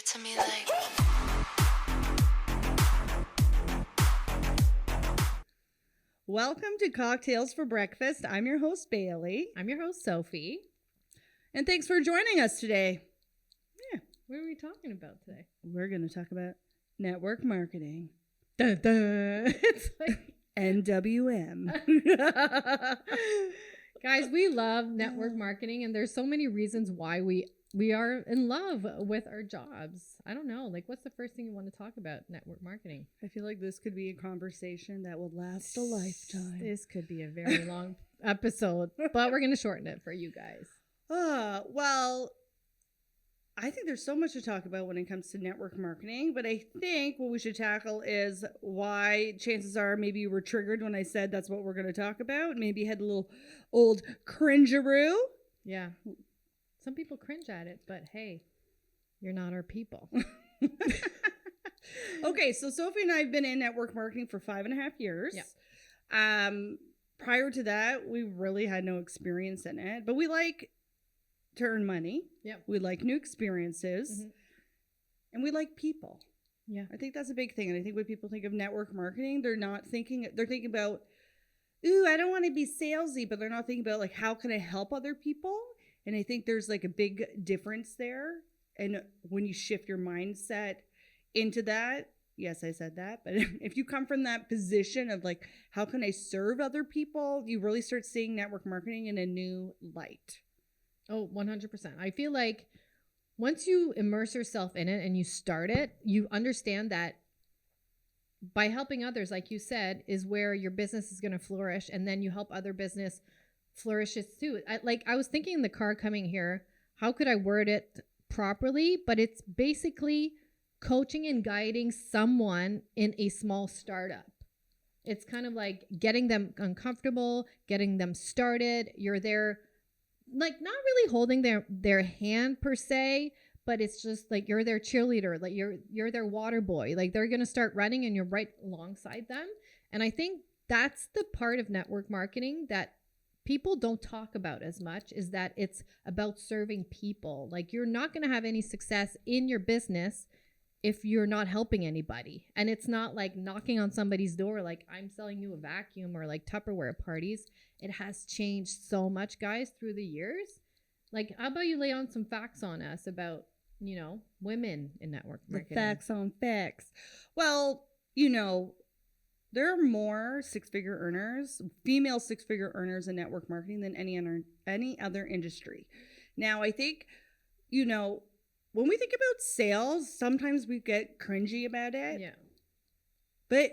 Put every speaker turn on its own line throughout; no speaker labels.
it to me like.
Welcome to Cocktails for Breakfast. I'm your host, Bailey.
I'm your host, Sophie.
And thanks for joining us today.
What are we talking about today?
We're going to talk about network marketing.
Dun, dun. It's like
NWM.
Guys, we love network marketing, and there's so many reasons why we are in love with our jobs. I don't know. Like, what's the first thing you want to talk about network marketing?
I feel like this could be a conversation that will last a lifetime.
This could be a very long episode, but we're going to shorten it for you guys.
Well, I think there's so much to talk about when it comes to network marketing, but I think what we should tackle is why chances are maybe you were triggered when I said that's what we're going to talk about. Maybe you had a little old cringeroo.
Yeah. Some people cringe at it, but hey, you're not our people.
Okay, so Sophie and I have been in network marketing for 5.5 years.
Yeah.
Prior to that, we really had no experience in it, but we like to earn money.
Yeah.
We like new experiences. And we like people.
Yeah.
I think that's a big thing. And I think when people think of network marketing, they're thinking about, ooh, I don't want to be salesy, but they're not thinking about like, how can I help other people? And I think there's like a big difference there. And when you shift your mindset into that, yes, I said that, but if you come from that position of like, how can I serve other people? You really start seeing network marketing in a new light.
Oh, 100%. I feel like once you immerse yourself in it and you start it, you understand that by helping others, like you said, is where your business is going to flourish. And then you help other business flourishes too. I was thinking in the car coming here, how could I word it properly? But it's basically coaching and guiding someone in a small startup. It's kind of like getting them uncomfortable, getting them started. You're there, like not really holding their hand per se, but it's just like you're their cheerleader, like you're their water boy. Like they're gonna start running and you're right alongside them. And I think that's the part of network marketing that people don't talk about as much, is that it's about serving people. Like you're not gonna have any success in your business if you're not helping anybody. And it's not like knocking on somebody's door like I'm selling you a vacuum or like Tupperware parties. It has changed so much, guys, through the years. Like, how about you lay on some facts on us about, women in network marketing?
The facts on facts. Well, there are more six-figure earners, female six-figure earners in network marketing than any other industry. Now, I think, when we think about sales, sometimes we get cringy about it.
Yeah.
But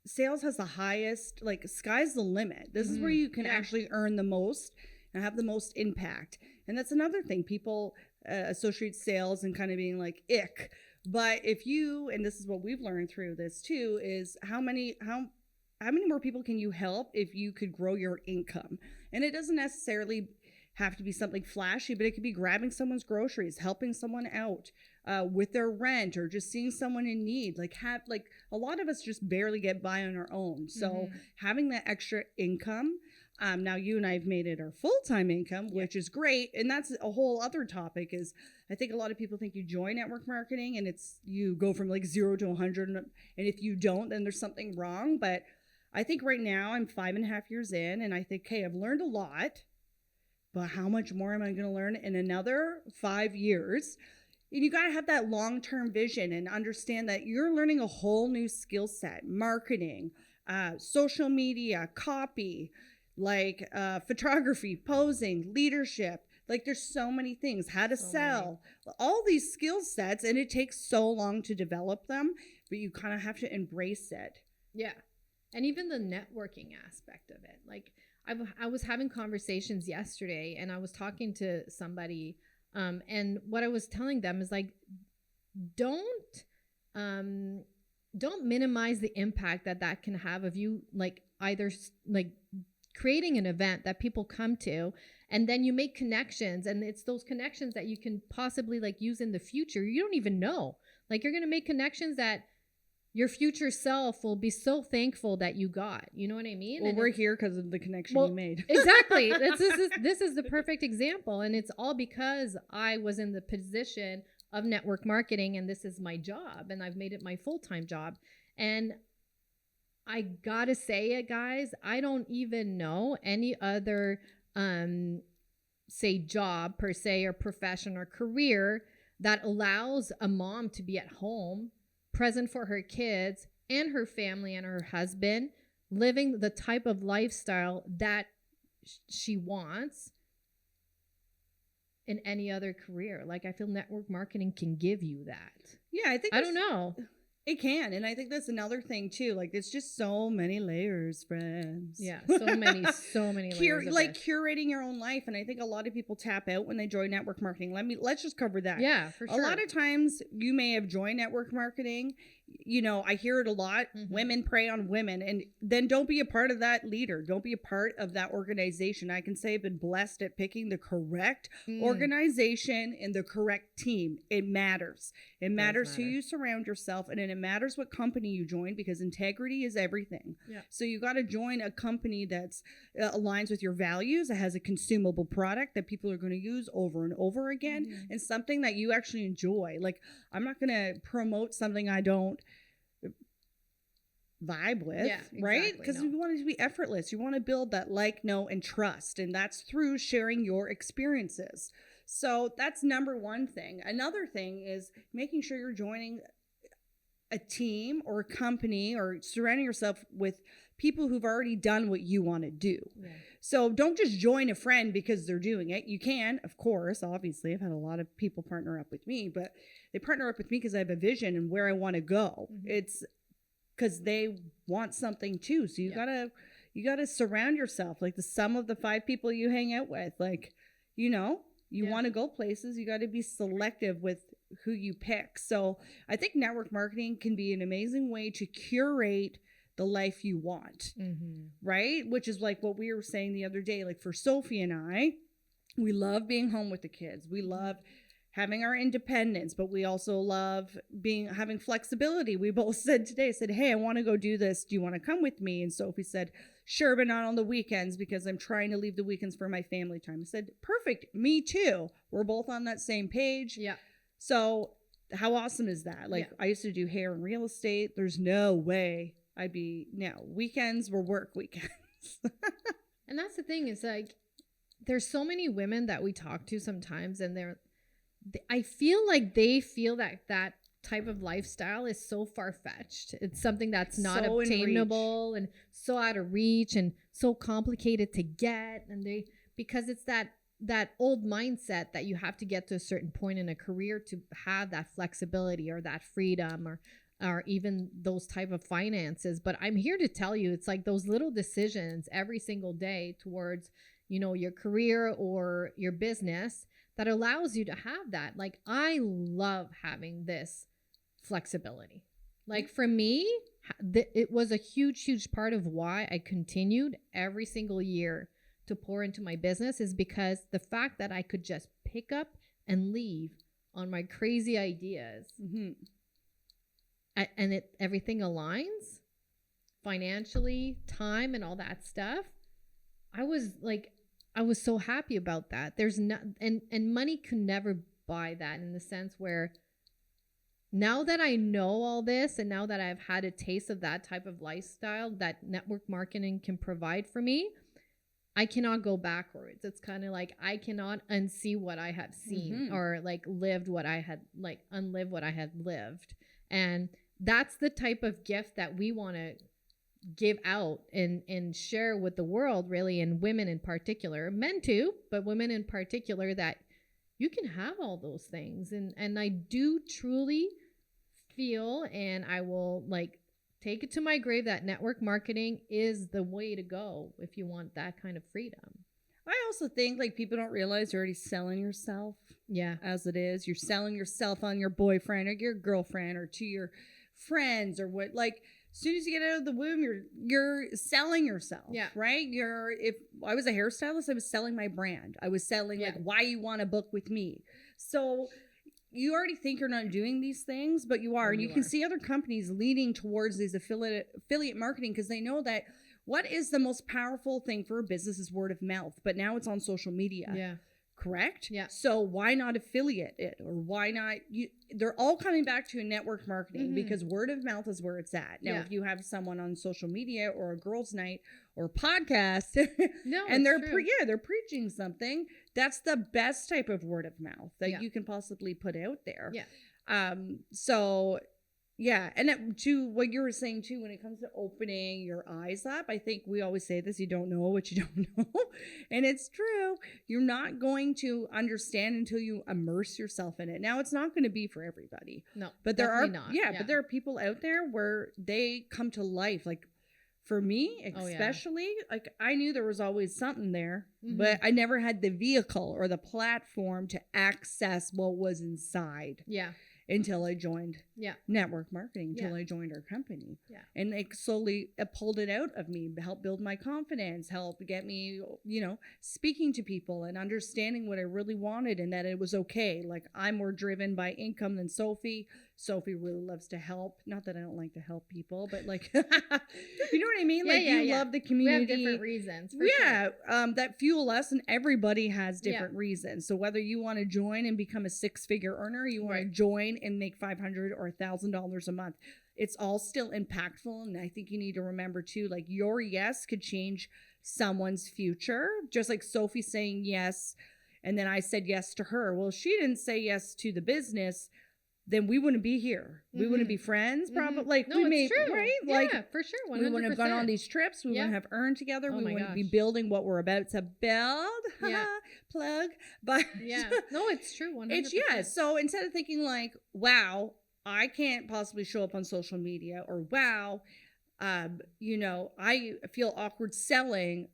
sales has the highest, like, sky's the limit. This is where you can actually earn the most and have the most impact. And that's another thing. People associate sales and kind of being like, ick. But if you, and this is what we've learned through this too, is how many more people can you help if you could grow your income? And it doesn't necessarily have to be something flashy, but it could be grabbing someone's groceries, helping someone out with their rent, or just seeing someone in need. Like a lot of us just barely get by on our own. So having that extra income, now you and I have made it our full-time income, which is great. And that's a whole other topic. Is I think a lot of people think you join network marketing and you go from like 0 to 100. And if you don't, then there's something wrong. But I think right now I'm 5.5 years in, and I think, hey, I've learned a lot. But how much more am I going to learn in another 5 years? And you got to have that long-term vision and understand that you're learning a whole new skill set: marketing, social media, copy, like photography, posing, leadership. Like there's so many things, how to sell, all these skill sets. And it takes so long to develop them, but you kind of have to embrace it.
Yeah. And even the networking aspect of it. Like, I was having conversations yesterday, and I was talking to somebody, and what I was telling them is like, don't minimize the impact that can have of you, like either like creating an event that people come to, and then you make connections, and it's those connections that you can possibly like use in the future. You don't even know, like you're going to make connections that your future self will be so thankful that you got. You know what I mean?
Well,
and
we're here because of the connection you made.
Exactly. This is the perfect example. And it's all because I was in the position of network marketing, and this is my job, and I've made it my full-time job. And I gotta say it, guys, I don't even know any other say job per se, or profession or career that allows a mom to be at home, present for her kids and her family and her husband, living the type of lifestyle that she wants in any other career. Like, I feel network marketing can give you that.
Yeah,
I don't know.
It can. And I think that's another thing too. Like, it's just so many layers, friends.
Yeah, so many layers.
Like curating your own life. And I think a lot of people tap out when they join network marketing. Let's just cover that.
Yeah, for sure.
A lot of times you may have joined network marketing. You know, I hear it a lot. Women prey on women. And then don't be a part of that leader. Don't be a part of that organization. I can say I've been blessed at picking the correct organization and the correct team. It matters. It matters who you surround yourself, and it matters what company you join, because integrity is everything. Yeah. So you got to join a company that's aligns with your values. It has a consumable product that people are going to use over and over again, and something that you actually enjoy. Like, I'm not going to promote something I don't vibe with, right? Because you want it to be effortless. You want to build that like, know, and trust, and that's through sharing your experiences. So that's number one thing. Another thing is making sure you're joining a team or a company, or surrounding yourself with people who've already done what you want to do. Yeah. So don't just join a friend because they're doing it. You can, of course, obviously. I've had a lot of people partner up with me, but they partner up with me because I have a vision and where I want to go. It's because they want something too. So you gotta surround yourself, like the sum of the 5 people you hang out with. Like, you know, you want to go places, you got to be selective with who you pick. So I think network marketing can be an amazing way to curate the life you want, right? Which is like what we were saying the other day. Like, for Sophie and I, we love being home with the kids. We love having our independence, but we also love having flexibility. We both said, hey, I want to go do this. Do you want to come with me? And Sophie said, sure, but not on the weekends, because I'm trying to leave the weekends for my family time. I said, perfect. Me too. We're both on that same page. Yeah. So how awesome is that? Like, I used to do hair and real estate. There's no way weekends were work weekends.
And that's the thing, is like, there's so many women that we talk to sometimes, and I feel like they feel that type of lifestyle is so far-fetched. It's something that's not so obtainable and so out of reach and so complicated to get. And because it's that old mindset that you have to get to a certain point in a career to have that flexibility or that freedom or even those type of finances. But I'm here to tell you, it's like those little decisions every single day towards, you know, your career or your business that allows you to have that. Like, I love having this flexibility. Like, for me, it was a huge part of why I continued every single year to pour into my business, is because the fact that I could just pick up and leave on my crazy ideas, and everything aligns financially, time, and all that stuff. I was so happy about that. There's not, and money can never buy that, in the sense where now that I know all this, and now that I've had a taste of that type of lifestyle that network marketing can provide for me, I cannot go backwards. It's kind of like, I cannot unsee what I have seen, or like lived what I had, like unlive what I had lived. And that's the type of gift that we want to give out and share with the world, really, and women in particular, men too, but women in particular, that you can have all those things. And I do truly feel, and I will like take it to my grave, that network marketing is the way to go if you want that kind of freedom.
I also think, like, people don't realize you're already selling yourself. Yeah. As it is. You're selling yourself on your boyfriend or your girlfriend or to your friends or what. Like, as soon as you get out of the womb, you're selling yourself. Yeah. Right? If I was a hairstylist, I was selling my brand. I was selling like why you want to book with me. So you already think you're not doing these things, but you are. And you can see other companies leaning towards these affiliate marketing, because they know that what is the most powerful thing for a business is word of mouth. But now it's on social media. Yeah. Correct?
Yeah.
So why not affiliate it, or why not they're all coming back to network marketing because word of mouth is where it's at. Now, if you have someone on social media or a girls' night or podcast and they're they're preaching something, that's the best type of word of mouth that you can possibly put out there.
Yeah.
So yeah, and to what you were saying too, when it comes to opening your eyes up, I think we always say this: you don't know what you don't know, and it's true. You're not going to understand until you immerse yourself in it. Now, it's not going to be for everybody.
No,
but there are
not.
But there are people out there where they come to life. Like for me, especially, like I knew there was always something there, but I never had the vehicle or the platform to access what was inside.
Yeah.
Until I joined network marketing, until I joined our company.
Yeah.
And it slowly pulled it out of me, helped build my confidence, helped get me, speaking to people and understanding what I really wanted and that it was okay. Like I'm more driven by income than Sophie. Sophie really loves to help. Not that I don't like to help people, but like, you know what I mean? Like you love the community.
We have different reasons. For sure.
That fuel us, and everybody has different reasons. So whether you want to join and become a 6-figure earner, you want to join and make $500 or $1,000 a month, it's all still impactful. And I think you need to remember too, like your yes could change someone's future. Just like Sophie saying yes, and then I said yes to her. Well, she didn't say yes to the business, then we wouldn't be here. We wouldn't be friends, probably. Like
no,
we may,
true.
right?
Yeah,
like
for sure. 100%.
We wouldn't have gone on these trips. We wouldn't have earned together. We wouldn't be building what we're about to build. Plug. But
no, it's true. 100%.
It's So instead of thinking like, wow, I can't possibly show up on social media, or wow, I feel awkward selling.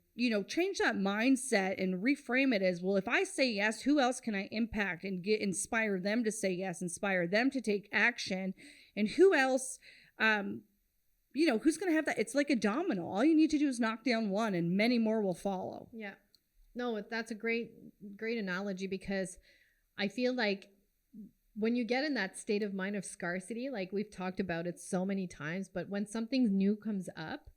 Change that mindset and reframe it as, well, if I say yes, who else can I impact and inspire them to say yes, inspire them to take action, and who else, who's going to have that? It's like a domino. All you need to do is knock down one and many more will follow.
Yeah. No, that's a great analogy, because I feel like when you get in that state of mind of scarcity, like we've talked about it so many times, but when something new comes up,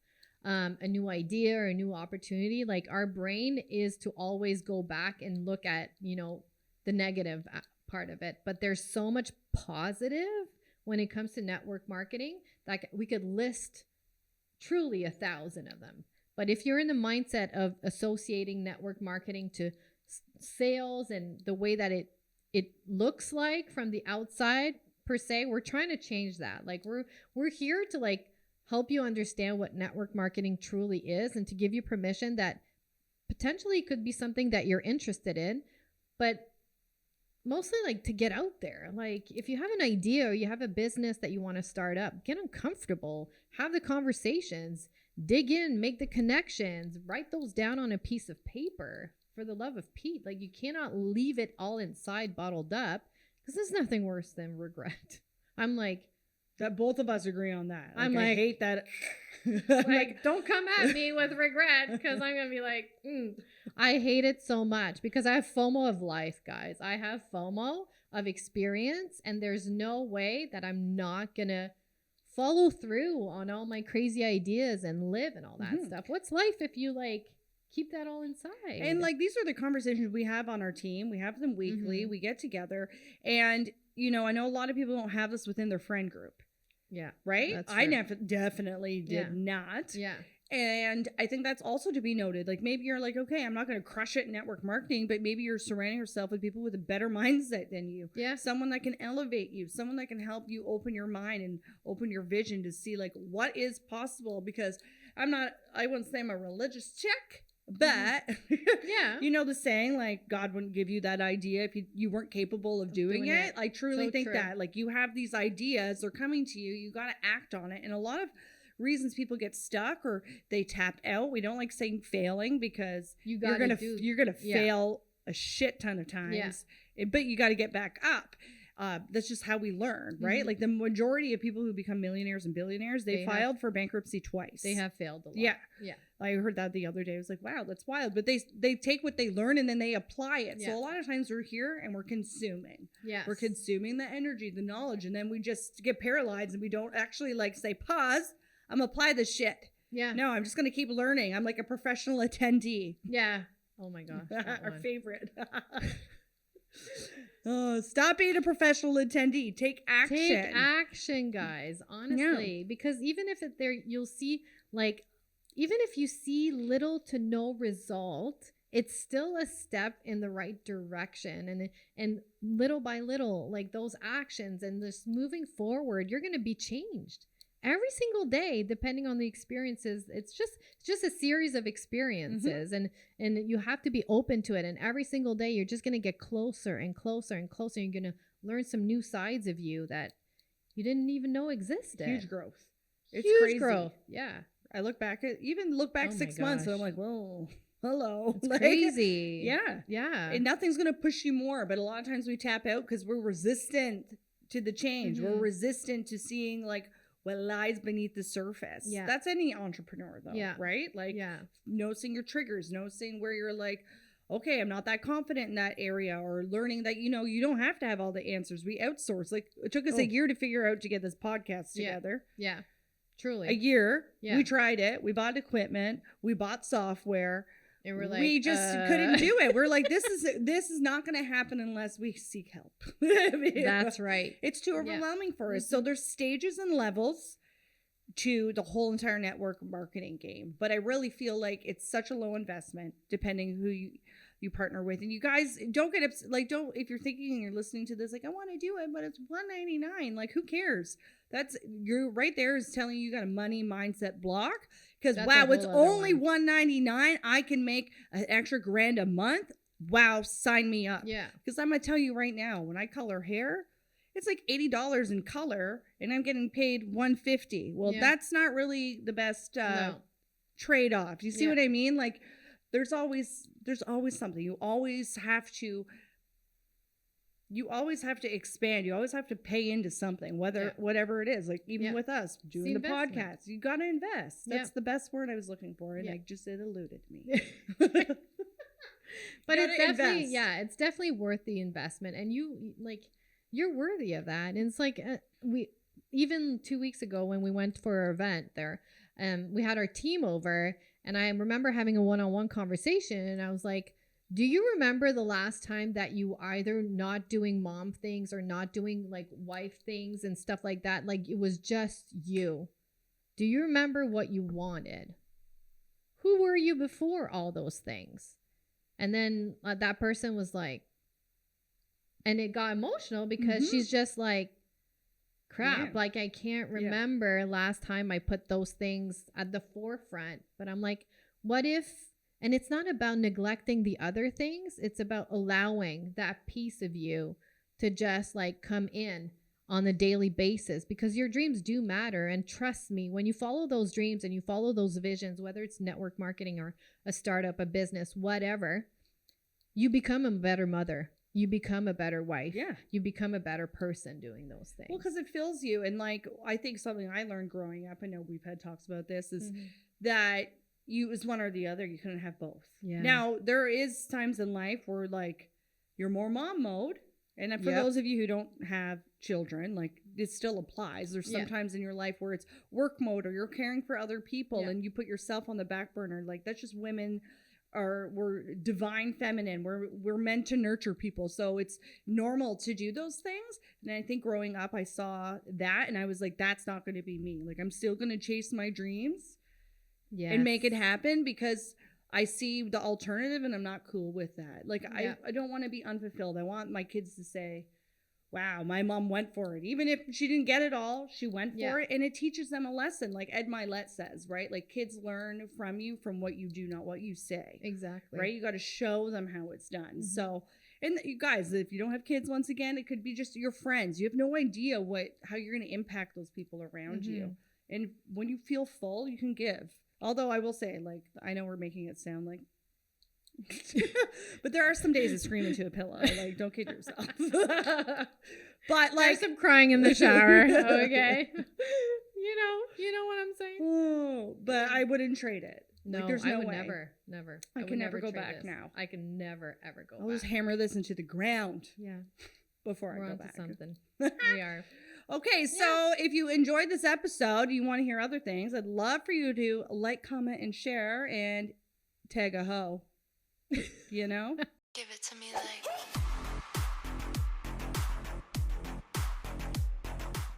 a new idea or a new opportunity, like our brain is to always go back and look at, the negative part of it. But there's so much positive when it comes to network marketing that we could list truly 1,000 of them. But if you're in the mindset of associating network marketing to sales and the way that it looks like from the outside per se, we're trying to change that. Like we're here to like help you understand what network marketing truly is, and to give you permission that potentially could be something that you're interested in, but mostly like to get out there. Like if you have an idea or you have a business that you want to start up, get uncomfortable, have the conversations, dig in, make the connections, write those down on a piece of paper, for the love of Pete. Like you cannot leave it all inside bottled up, because there's nothing worse than regret. I'm like,
that both of us agree on that.
I'm like,
I hate that.
Like, don't come at me with regret, because I'm going to be like, I hate it so much, because I have FOMO of life, guys. I have FOMO of experience, and there's no way that I'm not going to follow through on all my crazy ideas and live and all that stuff. What's life if you like keep that all inside?
And like, these are the conversations we have on our team. We have them weekly. We get together, and I know a lot of people don't have this within their friend group.
Yeah.
Right? I definitely did not.
Yeah.
And I think that's also to be noted. Like maybe you're like, okay, I'm not going to crush it in network marketing, but maybe you're surrounding yourself with people with a better mindset than you.
Yeah.
Someone that can elevate you, someone that can help you open your mind and open your vision to see like what is possible. Because I wouldn't say I'm a religious chick, but the saying, like, God wouldn't give you that idea if you weren't capable of doing it. I truly think that, like, you have these ideas, they're coming to you, you got to act on it. And a lot of reasons people get stuck or they tapped out, we don't like saying failing, because you're gonna fail a shit ton of times, but you got to get back up. That's just how we learn, right? Like the majority of people who become millionaires and billionaires, they filed for bankruptcy twice.
They have failed a lot.
Yeah. I heard that the other day. I was like, wow, that's wild. But they take what they learn and then they apply it. So a lot of times we're here and we're consuming.
Yes.
We're consuming the energy, the knowledge, and then we just get paralyzed and we don't actually like say, pause, I'm gonna apply this shit.
Yeah.
No, I'm just gonna keep learning. I'm like a professional attendee.
Yeah. Oh my gosh.
Our favorite. Oh, stop being a professional attendee. Take action.
Take action, guys. Honestly, because even if it there, you'll see like, even if you see little to no result, it's still a step in the right direction. And little by little, like those actions and just moving forward, you're going to be changed every single day, depending on the experiences. It's just a series of experiences, and you have to be open to it. And every single day, you're just going to get closer and closer and closer. You're going to learn some new sides of you that you didn't even know existed.
Huge growth. It's
huge
crazy.
Growth. Yeah.
I look back 6 months, and I'm like, whoa, hello.
It's
like,
crazy.
Yeah.
Yeah.
And nothing's going to push you more. But a lot of times we tap out because we're resistant to the change. We're resistant to seeing like what lies beneath the surface. Yeah. That's any entrepreneur though. Yeah. Right? Like noticing your triggers, noticing where you're like, okay, I'm not that confident in that area, or learning that, you don't have to have all the answers. We outsource. Like it took us a year to figure out to get this podcast together.
Yeah. Truly.
A year. Yeah. We tried it. We bought equipment. We bought software.
And we're like,
we just couldn't do it. We're like, this is not going to happen unless we seek help. I mean,
that's right.
It's too overwhelming for us. So there's stages and levels to the whole entire network marketing game. But I really feel like it's such a low investment, depending who you partner with. And you guys don't get upset. Like, if you're thinking and you're listening to this, like, I want to do it, but it's $199. Like, who cares? You're right there is telling you got a money mindset block. Because wow, it's only $199. I can make an extra $1,000 a month. Wow, sign me up. Yeah. Because I'm gonna tell you right now, when I color hair, it's like $80 in color, and I'm getting paid $150. Well, that's not really the best trade-off. You see what I mean? Like, there's always something. You always have to expand. You always have to pay into something, whatever it is. Like even with us doing the podcast, you got to invest. That's the best word I was looking for, and it eluded me.
But it's definitely it's definitely worth the investment, and you're worthy of that. And it's like we even 2 weeks ago when we went for our event there, we had our team over, and I remember having a one-on-one conversation, and I was like, do you remember the last time that you either not doing mom things or not doing like wife things and stuff like that? Like it was just you. Do you remember what you wanted? Who were you before all those things? And then that person was like, and it got emotional because she's just like, crap, like I can't remember last time I put those things at the forefront. But I'm like, what if, and it's not about neglecting the other things. It's about allowing that piece of you to just like come in on a daily basis, because your dreams do matter. And trust me, when you follow those dreams and you follow those visions, whether it's network marketing or a startup, a business, whatever, you become a better mother. You become a better wife. Yeah. You become a better person doing those things.
Well, because it fills you. And like, I think something I learned growing up, I know we've had talks about this, is that it was one or the other. You couldn't have both. Yeah. Now, there is times in life where like you're more mom mode. And for those of you who don't have children, like it still applies. There's sometimes in your life where it's work mode, or you're caring for other people and you put yourself on the back burner. Like that's just women. We're divine feminine. We're meant to nurture people. So it's normal to do those things. And I think growing up, I saw that and I was like, that's not going to be me. Like I'm still going to chase my dreams and make it happen, because I see the alternative and I'm not cool with that. Like I don't want to be unfulfilled. I want my kids to say, wow, my mom went for it. Even if she didn't get it all, she went for it. And it teaches them a lesson. Like Ed Milet says, right? Like kids learn from you from what you do, not what you say. Exactly. Right? You got to show them how it's done. So, and you guys, if you don't have kids, once again, it could be just your friends. You have no idea how you're going to impact those people around you. And when you feel full, you can give. Although I will say, like, I know we're making it sound like, but there are some days of screaming to a pillow. Like, don't kid yourself. But like,
there's some crying in the shower. Okay. You know what I'm saying?
Oh, but I wouldn't trade it.
No,
like, there's no
I would
way.
never.
I can never go back now.
I can never ever go back.
I'll just hammer this into the ground.
Yeah.
Before
We're
I go back.
Something. We are.
Okay, so if you enjoyed this episode, you want to hear other things, I'd love for you to like, comment, and share, and tag a hoe. you know?
Give it to me like